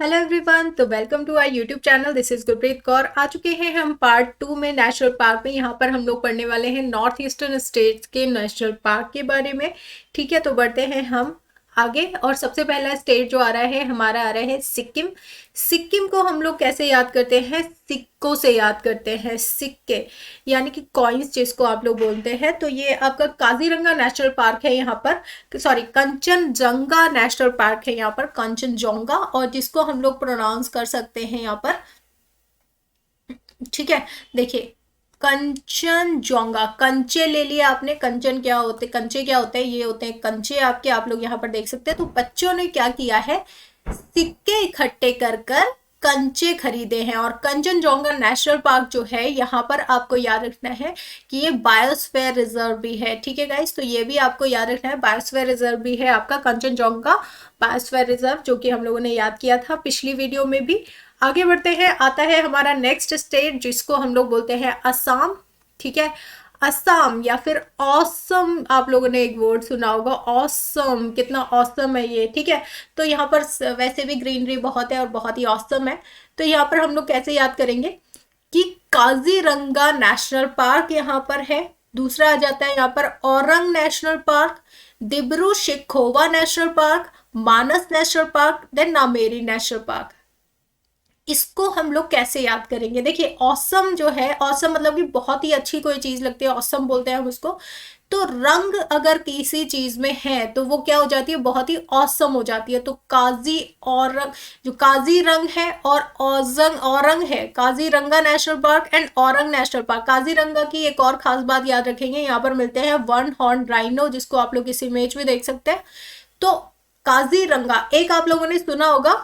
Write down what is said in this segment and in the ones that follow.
Hello everyone, तो welcome to our YouTube channel. This is Gurpreet Kaur. आ चुके हैं हम पार्ट 2 में नेशनल पार्क में। यहाँ पर हम लोग पढ़ने वाले हैं नॉर्थ ईस्टर्न स्टेट्स के नेशनल पार्क के बारे में। ठीक है, तो बढ़ते हैं हम आगे। और सबसे पहला स्टेट जो आ रहा है हमारा आ रहा है सिक्किम। सिक्किम को हम लोग कैसे याद करते हैं? सिक्कों से याद करते हैं। सिक्के यानी कि कॉइन्स जिसको आप लोग बोलते हैं। तो ये आपका काजीरंगा नेशनल पार्क है यहाँ पर, सॉरी कंचनजंगा नेशनल पार्क है यहाँ पर, कंचनजंगा, और जिसको हम लोग प्रोनाउंस कर सकते हैं यहाँ पर। ठीक है, देखिए कंचनजंगा, कंचे ले लिया आपने। कंचन क्या होते, कंचे क्या होते हैं? ये होते हैं कंचे आपके, आप लोग यहाँ पर देख सकते हैं। तो बच्चों ने क्या किया है, सिक्के इकट्ठे कर कर कंचे खरीदे हैं। और कंचनजंगा नेशनल पार्क जो है यहाँ पर आपको याद रखना है कि ये बायोस्फीयर रिजर्व भी है। ठीक है गाइस, तो ये भी आपको याद रखना है, बायोस्फीयर रिजर्व भी है आपका कंचनजंगा बायोस्फीयर रिजर्व, जो कि हम लोगों ने याद किया था पिछली वीडियो में भी। आगे बढ़ते हैं, आता है हमारा नेक्स्ट स्टेट जिसको हम लोग बोलते हैं असम। ठीक है, असम या फिर ऑसम, आप लोगों ने एक वर्ड सुना होगा ऑसम, कितना ऑसम है ये। ठीक है, तो यहाँ पर वैसे भी ग्रीनरी बहुत है और बहुत ही ऑसम है। तो यहाँ पर हम लोग कैसे याद करेंगे कि काजीरंगा नेशनल पार्क यहाँ पर है। दूसरा आ जाता है यहाँ पर Orang national park, Dibru Saikhowa national park, Manas national park, then Nameri national park. इसको हम लोग कैसे याद करेंगे? देखिए ऑसम जो है, ऑसम मतलब कि बहुत ही अच्छी कोई चीज लगती है, ऑसम बोलते हैं हम उसको। तो रंग अगर किसी चीज में है तो वो क्या हो जाती है, बहुत ही ऑसम हो जाती है। तो काजी और जो काजी रंग है और औजंग औरंग है, Kaziranga national park and Orang national park. Kaziranga की एक और खास बात याद रखेंगे, यहाँ पर मिलते हैं वन हॉर्न राइनो, जिसको आप लोग इस इमेज में देख सकते हैं। तो काजीरंगा, एक आप लोगों ने सुना होगा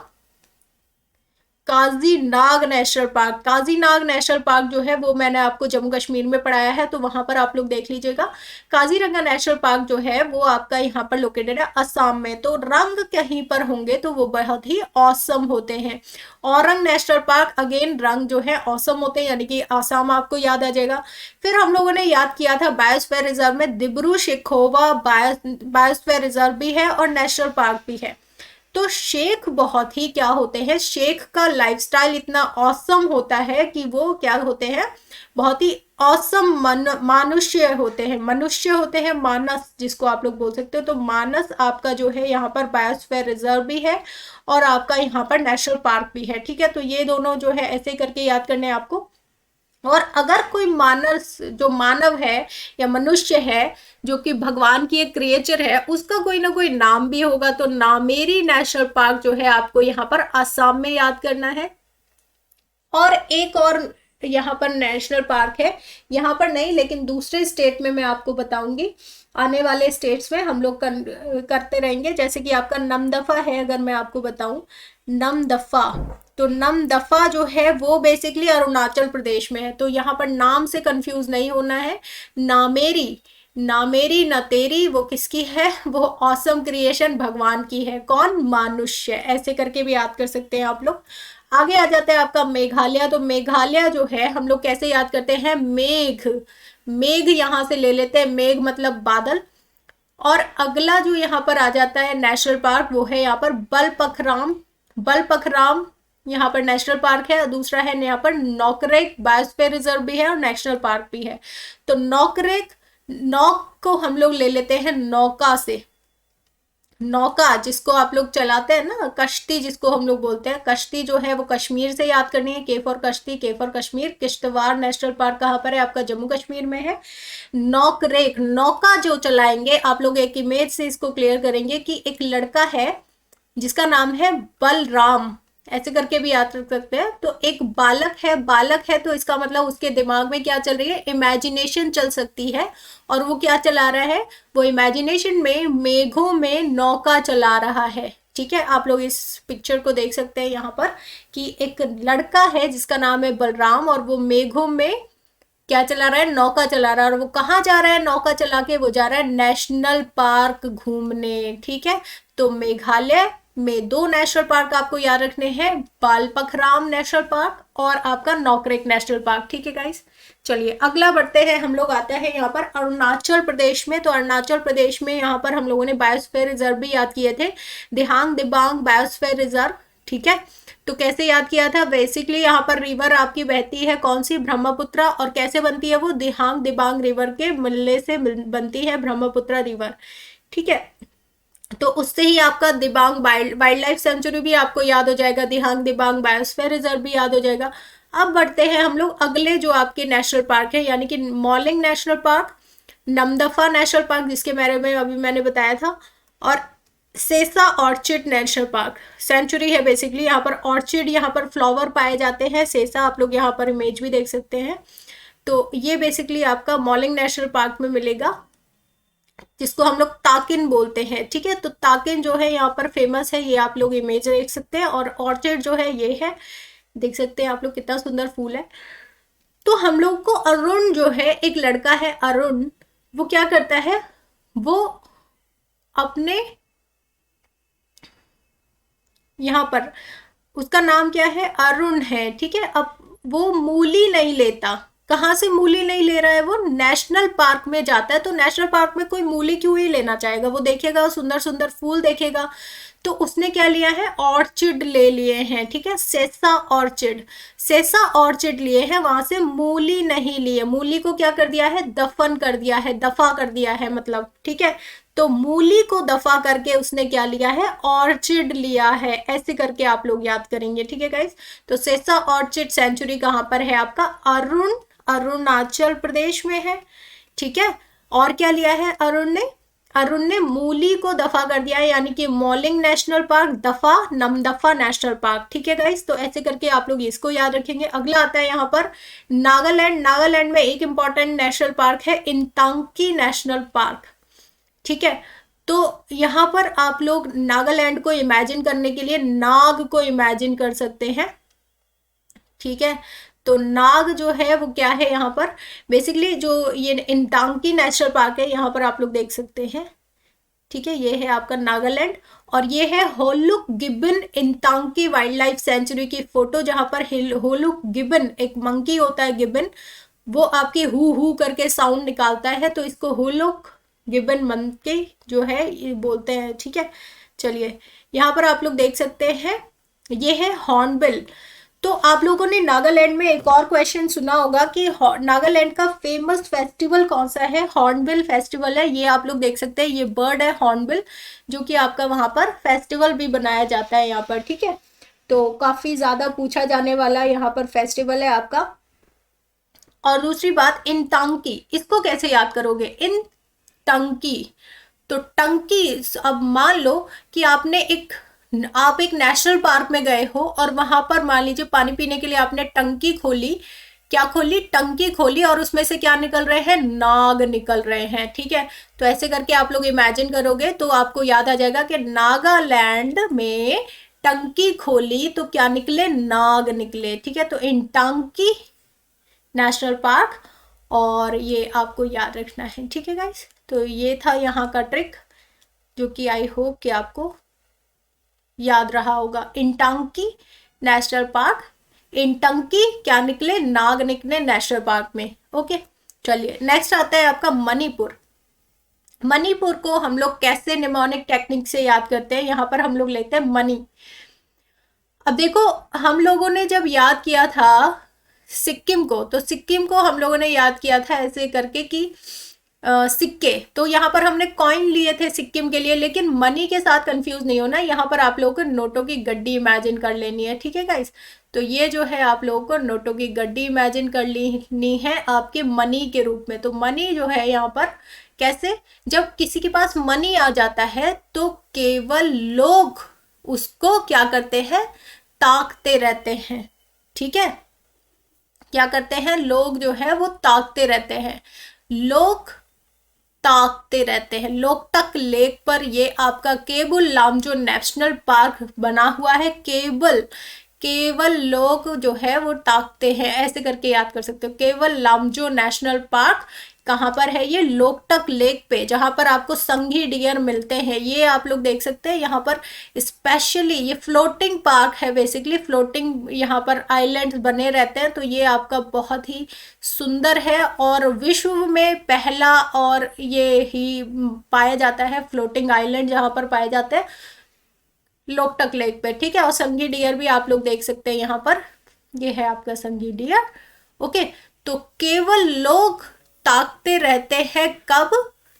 Kazinag national park. Kazinag national park जो है वो मैंने आपको जम्मू कश्मीर में पढ़ाया है, तो वहां पर आप लोग देख लीजिएगा। काजीरंगा नेशनल पार्क जो है वो आपका यहाँ पर लोकेटेड है असम में। तो रंग कहीं पर होंगे तो वो बहुत ही औसम होते हैं। औरंग नेशनल पार्क अगेन रंग जो है औसम होते हैं, यानी कि आसाम आपको याद आ जाएगा। फिर हम लोगों ने याद किया था बायोस्फीयर रिजर्व में डिब्रू शिखोवा बायोस्फीयर रिजर्व भी है और नेशनल पार्क भी है। तो शेख बहुत ही क्या होते हैं, शेख का लाइफस्टाइल इतना औसम होता है कि वो क्या होते हैं, बहुत ही औसम मनुष्य होते हैं। मनुष्य होते हैं, मानस जिसको आप लोग बोल सकते हो। तो मानस आपका जो है यहाँ पर बायोस्फीयर रिजर्व भी है और आपका यहाँ पर नेशनल पार्क भी है। ठीक है, तो ये दोनों जो है ऐसे करके याद करने हैं आपको। और अगर कोई मानस जो मानव है या मनुष्य है जो कि भगवान की एक क्रिएचर है, उसका कोई ना कोई नाम भी होगा। तो नामेरी नेशनल पार्क जो है आपको यहाँ पर आसाम में याद करना है। और एक और यहाँ पर नेशनल पार्क है, यहाँ पर नहीं लेकिन दूसरे स्टेट में मैं आपको बताऊंगी। आने वाले स्टेट्स में हम लोग करते रहेंगे। जैसे कि आपका नमदफा है, अगर मैं आपको बताऊं नमदफा, तो नमदफा जो है वो बेसिकली अरुणाचल प्रदेश में है। तो यहाँ पर नाम से कंफ्यूज नहीं होना है। नामेरी, नामेरी नतेरी वो किसकी है? वो ऑसम क्रिएशन भगवान की है। कौन? मानुष्य। ऐसे करके भी याद कर सकते हैं आप लोग। आगे आ जाता है आपका मेघालय। तो मेघालय जो है हम लोग कैसे याद करते हैं? मेघ, मेघ यहां से ले लेते हैं, मेघ मतलब बादल। और अगला जो यहाँ पर आ जाता है नेशनल पार्क वो है यहाँ पर बलपखराम। बलपखराम यहाँ पर नेशनल पार्क है। दूसरा है यहाँ पर नौकरेक, बायोस्फीयर रिजर्व भी है और नेशनल पार्क भी है। तो नौकरेक, नौक को हम लोग ले लेते हैं नौका से। नौका जिसको आप लोग चलाते हैं ना, कश्ती जिसको हम लोग बोलते हैं, कश्ती जो है वो कश्मीर से याद करनी है। के फॉर कश्ती, के for Kashmir. Kishtwar national park कहाँ पर है? आपका जम्मू कश्मीर में है। नौकरेक, नौका जो चलाएंगे आप लोग, एक इमेज से इसको क्लियर करेंगे कि एक लड़का है जिसका नाम है बलराम, ऐसे करके भी याद रख सकते हैं। तो एक बालक है, बालक है तो इसका मतलब उसके दिमाग में क्या चल रही है? इमेजिनेशन चल सकती है। और वो क्या चला रहा है? वो इमेजिनेशन में मेघों में नौका चला रहा है। ठीक है, आप लोग इस पिक्चर को देख सकते हैं यहाँ पर कि एक लड़का है जिसका नाम है बलराम और वो मेघों में क्या चला रहा है? नौका चला रहा है। और वो कहाँ जा रहा है नौका चला के? वो जा रहा है नेशनल पार्क घूमने। ठीक है, तो मेघालय में दो नेशनल पार्क आपको याद रखने हैं, बालपखराम नेशनल पार्क और आपका नौकरेक नेशनल पार्क। ठीक है गाइस, चलिए अगला बढ़ते हैं। हम लोग आते हैं यहाँ पर अरुणाचल प्रदेश में। तो अरुणाचल प्रदेश में यहाँ पर हम लोगों ने बायोस्फीयर रिजर्व भी याद किए थे, दिहांग दिबांग बायोस्फीयर रिजर्व। ठीक है। तो कैसे याद किया था, बेसिकली यहाँ पर रिवर आपकी बहती है कौन सी, ब्रह्मपुत्र, और कैसे बनती है वो, दिहांग दिबांग रिवर के मिलने से बनती है ब्रह्मपुत्र रिवर, ठीक है। तो उससे ही आपका दिबांग वाइल्ड लाइफ सेंचुरी भी आपको याद हो जाएगा, दिहांग दिबांग बायोस्फीयर रिजर्व भी याद हो जाएगा। अब बढ़ते हैं हम लोग अगले जो आपके नेशनल पार्क है, यानी कि Mouling national park, Namdapha national park जिसके बारे में अभी मैंने बताया था, और Sessa orchid national park sanctuary है। बेसिकली यहाँ पर ऑर्चिड, यहाँ पर फ्लावर पाए जाते हैं, सेसा आप लोग यहाँ पर इमेज भी देख सकते हैं। तो ये बेसिकली आपका मॉलिंग नेशनल पार्क में मिलेगा, जिसको हम लोग ताकिन बोलते हैं, ठीक है। तो ताकिन जो है यहाँ पर फेमस है, ये आप लोग इमेज देख सकते हैं, और ऑर्चिड जो है ये है, देख सकते हैं आप लोग कितना सुंदर फूल है। तो हम लोग को अरुण जो है, एक लड़का है अरुण, वो क्या करता है, वो अपने यहाँ पर उसका नाम क्या है, अरुण है, ठीक है। अब वो मूली नहीं लेता, कहाँ से मूली नहीं ले रहा है, वो नेशनल पार्क में जाता है। तो नेशनल पार्क में कोई मूली क्यों ही लेना चाहेगा, वो देखेगा सुंदर सुंदर फूल देखेगा, तो उसने क्या लिया है, ऑर्चिड ले लिए हैं, ठीक है, सेसा ऑर्चिड, सेसा ऑर्चिड लिए हैं, वहां से मूली नहीं लिए, मूली को क्या कर दिया है, दफन कर दिया है, दफा कर दिया है मतलब, ठीक है। तो मूली को दफा करके उसने क्या लिया है, ऑर्चिड लिया है, ऐसे करके आप लोग याद करेंगे, ठीक है गाइस। तो सेसा ऑर्चिड सेंचुरी कहाँ पर है आपका, अरुणाचल प्रदेश में है, ठीक है। और क्या लिया है अरुण ने मूली को दफा कर दिया है, यानी कि मॉलिंग नेशनल पार्क दफा नमदफा नेशनल पार्क, ठीक है गाइस। तो ऐसे करके आप लोग इसको याद रखेंगे। अगला आता है यहाँ पर नागालैंड, नागालैंड में एक इंपॉर्टेंट नेशनल पार्क है इंतांकी नेशनल पार्क, ठीक है। तो यहाँ पर आप लोग नागालैंड को इमेजिन करने के लिए नाग को इमेजिन कर सकते हैं, ठीक है। तो नाग जो है वो क्या है यहाँ पर, बेसिकली जो ये इंतांकी नेशनल पार्क है, यहाँ पर आप लोग देख सकते हैं, ठीक है। ये है आपका नागालैंड, और ये है होलुक गिब्बन इंतांकी वाइल्ड लाइफ सेंचुरी की फोटो, जहां पर होलुक गिब्बन, एक मंकी होता है गिब्बन, वो आपके हु करके साउंड निकालता है, तो इसको होलुक गिब्बन मंकी जो है ये बोलते हैं, ठीक है। चलिए यहाँ पर आप लोग देख सकते हैं, ये है हॉर्नबिल। तो आप लोगों ने नागालैंड में एक और क्वेश्चन सुना होगा कि नागालैंड का फेमस फेस्टिवल कौन सा है, हॉर्नबिल फेस्टिवल है। ये आप लोग देख सकते हैं, ये बर्ड है हॉर्नबिल, जो कि आपका वहां पर फेस्टिवल भी बनाया जाता है यहाँ पर, ठीक है। तो काफी ज्यादा पूछा जाने वाला यहाँ पर फेस्टिवल है आपका। और दूसरी बात, इंतांकी, इसको कैसे याद करोगे, इन टंकी, तो टंकी, अब मान लो कि आप एक नेशनल पार्क में गए हो, और वहां पर मान लीजिए पानी पीने के लिए आपने टंकी खोली, क्या खोली, टंकी खोली, और उसमें से क्या निकल रहे हैं, नाग निकल रहे हैं, ठीक है। तो ऐसे करके आप लोग इमेजिन करोगे तो आपको याद आ जाएगा कि नागालैंड में टंकी खोली तो क्या निकले, नाग निकले, ठीक है। तो इन टंकी नेशनल पार्क, और ये आपको याद रखना है, ठीक है गाइस। तो ये था यहाँ का ट्रिक, जो कि आई होप कि आपको याद रहा होगा। इंटांकी नेशनल पार्क, इंटंकी क्या निकले, नाग निकले नेशनल पार्क में, ओके। चलिए नेक्स्ट आता है आपका मणिपुर। मणिपुर को हम लोग कैसे निमोनिक टेक्निक से याद करते हैं, यहाँ पर हम लोग लेते हैं मणि। अब देखो हम लोगों ने जब याद किया था सिक्किम को, तो सिक्किम को हम लोगों ने याद किया था ऐसे करके कि सिक्के, तो यहाँ पर हमने कॉइन लिए थे सिक्किम के लिए, लेकिन मनी के साथ कंफ्यूज नहीं होना, यहाँ पर आप लोगों को नोटों की गड्डी इमेजिन कर लेनी है, ठीक है गाइस। तो ये जो है आप लोगों को नोटों की गड्डी इमेजिन कर लेनी है आपके मनी के रूप में। तो मनी जो है यहाँ पर कैसे, जब किसी के पास मनी आ जाता है तो केवल लोग उसको क्या करते हैं, ताकते रहते हैं, ठीक है। क्या करते हैं, लोग जो है वो ताकते रहते हैं, लोग ताकते रहते हैं। लोकटक लेक पर ये आपका केबुल लामजो नेशनल पार्क बना हुआ है, केवल लोग जो है वो ताकते हैं, ऐसे करके याद कर सकते हो। केवल लामजो नेशनल पार्क कहाँ पर है, ये लोकटक लेक पे, जहां पर आपको संघी डियर मिलते हैं, ये आप लोग देख सकते हैं। यहाँ पर स्पेशली ये फ्लोटिंग पार्क है, बेसिकली फ्लोटिंग यहाँ पर आइलैंड्स बने रहते हैं, तो ये आपका बहुत ही सुंदर है, और विश्व में पहला और ये ही पाया जाता है फ्लोटिंग आइलैंड जहाँ पर पाए जाते हैं। लोकटक लेक पे, ठीक है। और संगी डियर भी आप लोग देख सकते हैं यहाँ पर, ये है आपका संगी डियर। ओके, तो केवल लोग ताकते रहते हैं कब,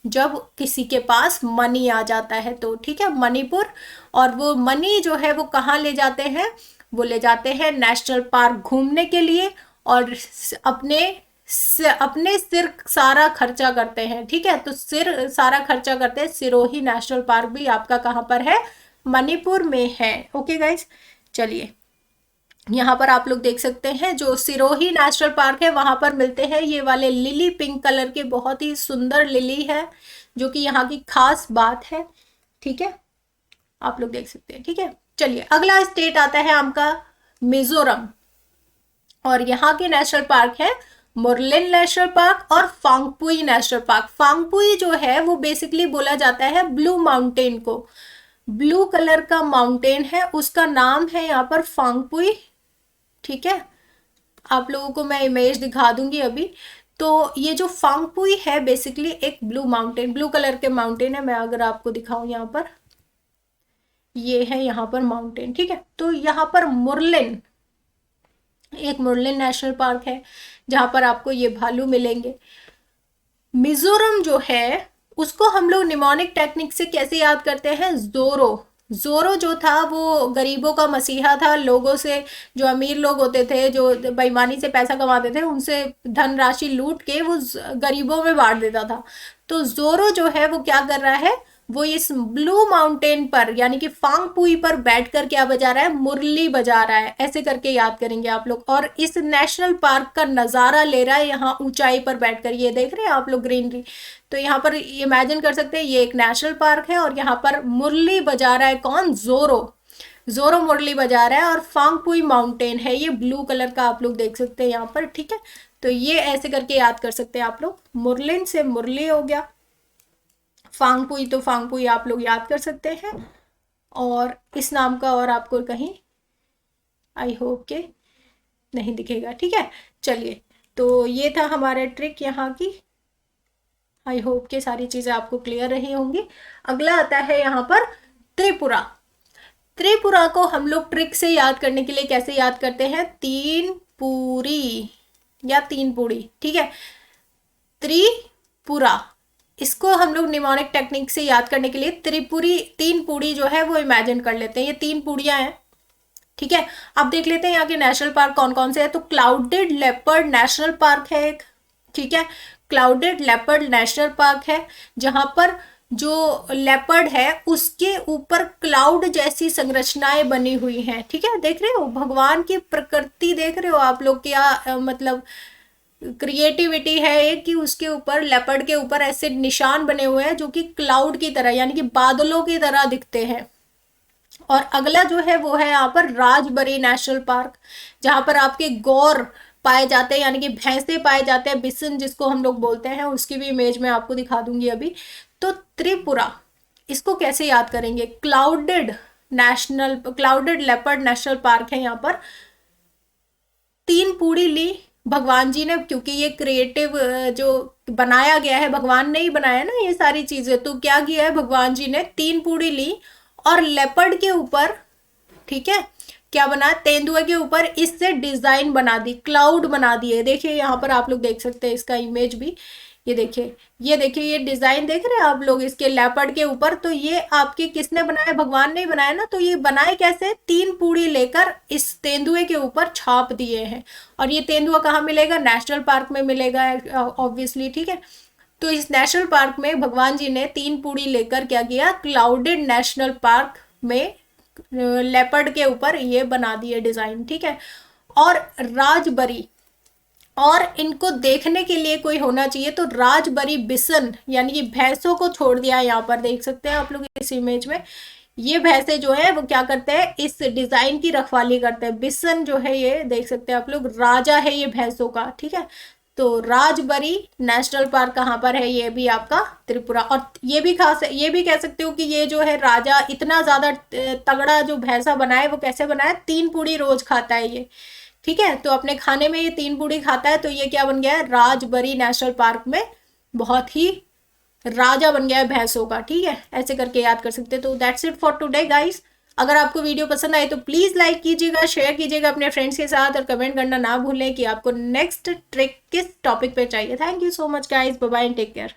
जब किसी के पास मनी आ जाता है तो, ठीक है, मणिपुर। और वो मनी जो है वो कहाँ ले जाते हैं, वो ले जाते हैं नेशनल पार्क घूमने के लिए, और अपने सिर सारा खर्चा करते हैं, ठीक है। तो सिर सारा खर्चा करते हैं। सिरोही नेशनल पार्क भी आपका कहाँ पर है, मणिपुर में है। ओके गाइज, चलिए यहाँ पर आप लोग देख सकते हैं जो सिरोही नेशनल पार्क है वहां पर मिलते हैं ये वाले लिली, पिंक कलर के बहुत ही सुंदर लिली है, जो कि यहाँ की खास बात है, ठीक है, आप लोग देख सकते हैं, ठीक है। चलिए अगला स्टेट आता है आपका मिजोरम, और यहाँ के नेशनल पार्क है मुरलिन नेशनल पार्क और फांगपुई नेशनल पार्क। फांगपुई जो है वो बेसिकली बोला जाता है ब्लू माउंटेन को, ब्लू कलर का माउंटेन है, उसका नाम है यहाँ पर फांगपुई, ठीक है। आप लोगों को मैं इमेज दिखा दूंगी अभी। तो ये जो फांगपुई है बेसिकली एक ब्लू माउंटेन, ब्लू कलर के माउंटेन है। मैं अगर आपको दिखाऊं यहाँ पर, ये है यहाँ पर माउंटेन, ठीक है। तो यहाँ पर मुरलिन, एक मुरलिन नेशनल पार्क है जहां पर आपको ये भालू मिलेंगे। मिजोरम जो है उसको हम लोग निमोनिक टेक्निक से कैसे याद करते हैं, जोरो। जोरो जो था वो गरीबों का मसीहा था, लोगों से, जो अमीर लोग होते थे, जो बेईमानी से पैसा कमाते थे, उनसे धनराशि लूट के वो गरीबों में बांट देता था। तो जोरो जो है वो क्या कर रहा है, वो इस ब्लू माउंटेन पर यानी कि फांगपुई पर बैठकर क्या बजा रहा है, मुरली बजा रहा है। ऐसे करके याद करेंगे आप लोग। और इस नेशनल पार्क का नजारा ले रहा है यहाँ ऊंचाई पर बैठकर, ये देख रहे हैं आप लोग ग्रीनरी। तो यहाँ पर इमेजिन कर सकते हैं ये एक नेशनल पार्क है और यहाँ पर मुरली बजा रहा है कौन, जोरो। जोरो मुरली बजा रहा है और फांगपुई माउंटेन है, ये ब्लू कलर का आप लोग देख सकते हैं यहाँ पर, ठीक है। तो ये ऐसे करके याद कर सकते हैं आप लोग। मुरलिन से मुरली हो गया, फांगपुई तो फांगपुई आप लोग याद कर सकते हैं। और इस नाम का और आपको कहीं आई होप के नहीं दिखेगा, ठीक है। चलिए, तो ये था हमारा ट्रिक यहाँ की। आई होप के सारी चीजें आपको क्लियर रही होंगी। अगला आता है यहाँ पर त्रिपुरा। त्रिपुरा को हम लोग ट्रिक से याद करने के लिए कैसे याद करते हैं, तीन पूरी या तीन पूड़ी, ठीक है। त्रिपुरा, इसको हम लोग निमोनिक टेक्निक से याद करने के लिए त्रिपुरी, तीन पूड़ी जो है वो इमेजिन कर लेते हैं। ये तीन पूड़ियां हैं, ठीक है। अब देख लेते हैं यहाँ के नेशनल पार्क कौन कौन से हैं। तो क्लाउडेड लेपर्ड नेशनल पार्क है एक, ठीक है। क्लाउडेड लेपर्ड नेशनल पार्क है जहां पर जो लेपर्ड है उसके ऊपर क्लाउड जैसी संरचनाएं बनी हुई हैं, ठीक है। देख रहे हो भगवान की प्रकृति, देख रहे हो आप लोग क्या मतलब क्रिएटिविटी है एक, कि उसके ऊपर, लेपर्ड के ऊपर ऐसे निशान बने हुए हैं जो कि क्लाउड की तरह यानी कि बादलों की तरह दिखते हैं। और अगला जो है वो है यहाँ पर राजबरी नेशनल पार्क, जहां पर आपके गौर पाए जाते हैं यानी कि भैंसे पाए जाते हैं, बिसन जिसको हम लोग बोलते हैं, उसकी भी इमेज मैं आपको दिखा दूंगी अभी। तो त्रिपुरा, इसको कैसे याद करेंगे, क्लाउडेड लेपर्ड नेशनल पार्क है यहाँ पर। तीन पूड़ी ली भगवान जी ने, क्योंकि ये क्रिएटिव जो बनाया गया है, भगवान ने ही बनाया ना ये सारी चीजें, तो क्या किया है भगवान जी ने, तीन पूड़ी ली और लेपर्ड के ऊपर, ठीक है, क्या बना, तेंदुए के ऊपर इससे डिजाइन बना दी, क्लाउड बना दिए। देखिए यहाँ पर आप लोग देख सकते हैं इसका इमेज भी, ये देखिए, ये देखिए, ये डिजाइन देख रहे हैं आप लोग इसके लेपर्ड के ऊपर। तो ये आपके किसने बनाया, भगवान ने ही बनाया ना। तो ये बनाए कैसे, तीन पूड़ी लेकर इस तेंदुए के ऊपर छाप दिए हैं। और ये तेंदुआ कहाँ मिलेगा, नेशनल पार्क में मिलेगा ऑब्वियसली, ठीक है। तो इस नेशनल पार्क में भगवान जी ने तीन पूड़ी लेकर क्या किया, क्लाउडेड नेशनल पार्क में लेपर्ड के ऊपर ये बना दिए डिजाइन, ठीक है। और राजबरी, और इनको देखने के लिए कोई होना चाहिए, तो राजबरी बिसन यानी कि भैंसों को छोड़ दिया। यहाँ पर देख सकते हैं आप लोग इस इमेज में, ये भैंसे जो है वो क्या करते हैं, इस डिजाइन की रखवाली करते हैं। बिसन जो है ये देख सकते हैं आप लोग, राजा है ये भैंसों का, ठीक है। तो राजबरी नेशनल पार्क कहाँ पर है, ये भी आपका त्रिपुरा। और ये भी कह सकते हो कि ये जो है राजा इतना ज्यादा तगड़ा जो भैंसा बनाए, वो कैसे बनाया, तीन पूड़ी रोज खाता है ये, ठीक है। तो अपने खाने में ये तीन पूड़ी खाता है, तो ये क्या बन गया है, राजबरी नेशनल पार्क में बहुत ही राजा बन गया है भैंसों का, ठीक है। ऐसे करके याद कर सकते हैं। तो that's it for today guys. अगर आपको वीडियो पसंद आए तो प्लीज़ लाइक कीजिएगा, शेयर कीजिएगा अपने फ्रेंड्स के साथ और कमेंट करना ना भूलें कि आपको नेक्स्ट ट्रिक किस टॉपिक पे चाहिए। Thank you so much guys, bye bye and take care.